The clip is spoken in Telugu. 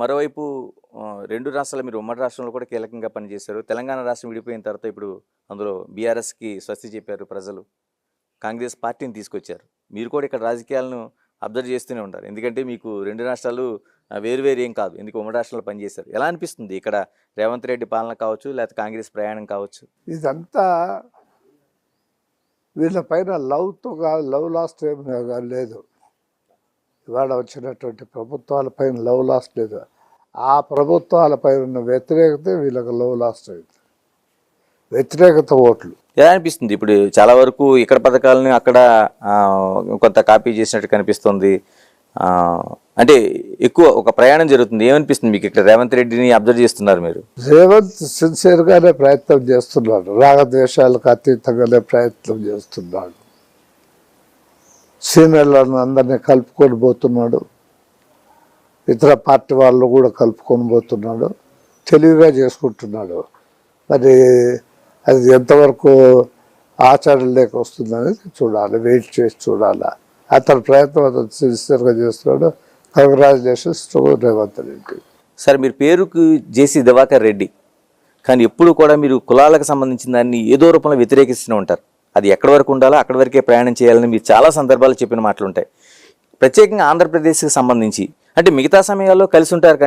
మరోవైపు 2 రాష్ట్రాలు మీరు ఉమ్మడి రాష్ట్రంలో కూడా కీలకంగా పనిచేశారు. తెలంగాణ రాష్ట్రం విడిపోయిన తర్వాత ఇప్పుడు అందులో బీఆర్ఎస్‌కి స్వస్తి చెప్పారు ప్రజలు. కాంగ్రెస్ పార్టీని తీసుకొచ్చారు. మీరు కూడా ఇక్కడ రాజకీయాలను అబ్జర్వ్ చేస్తూనే ఉంటారు. ఎందుకంటే మీకు 2 రాష్ట్రాలు వేరు వేరు ఏం కాదు. ఎందుకు ఉమ్మడి రాష్ట్రంలో పనిచేశారు. ఎలా అనిపిస్తుంది ఇక్కడ రేవంత్ రెడ్డి పాలన కావచ్చు, లేకపోతే కాంగ్రెస్ ప్రయాణం కావచ్చు? ఇదంతా వీళ్ళ పైన లవ్ లాస్ట్ ఏం లేదు. ఇవాళ వచ్చినటువంటి ప్రభుత్వాల పైన లవ్ లాస్ట్ లేదు. ఆ ప్రభుత్వాల పైన ఉన్న వ్యతిరేకత వీళ్ళకి లవ్ లాస్ట్ అయింది. వ్యతిరేకత ఓట్లు. ఎలా అనిపిస్తుంది ఇప్పుడు చాలా వరకు ఇక్కడ పథకాలని అక్కడ కొంత కాపీ చేసినట్టు కనిపిస్తుంది. అంటే ఎక్కువ ఒక ప్రయాణం జరుగుతుంది. ఏమనిపిస్తుంది మీకు ఇక్కడ రేవంత్ రెడ్డిని అబ్జర్వ్ చేస్తున్నారు మీరు? రేవంత్ సిన్సియర్గానే ప్రయత్నం చేస్తున్నాడు. రాగద్వేషాలకు అతీతంగానే ప్రయత్నం చేస్తున్నాడు. సీనియర్లను అందరినీ కలుపుకొని పోతున్నాడు. ఇతర పార్టీ వాళ్ళు కూడా కలుపుకొని పోతున్నాడు. తెలివిగా చేసుకుంటున్నాడు. మరి అది ఎంతవరకు ఆచరణలోకి వస్తుందనేది చూడాలి, వెయిట్ చేసి చూడాలి. అతని ప్రయత్నం అతను సిన్సియర్గా చేస్తున్నాడు. Congratulations to Revanth Reddy. Sir, మీరు పేరుకు జేసీ దివాకర్ రెడ్డి, కానీ ఎప్పుడు కూడా మీరు కులాలకు సంబంధించిన దాన్ని ఏదో రూపంలో వ్యతిరేకిస్తూనే ఉంటారు. అది ఎక్కడి వరకు ఉండాలో అక్కడి వరకే ప్రయాణం చేయాలని మీరు చాలా సందర్భాలు చెప్పిన మాటలు ఉంటాయి. ప్రత్యేకంగా ఆంధ్రప్రదేశ్కి సంబంధించి అంటే మిగతా సమయాల్లో కలిసి ఉంటారు.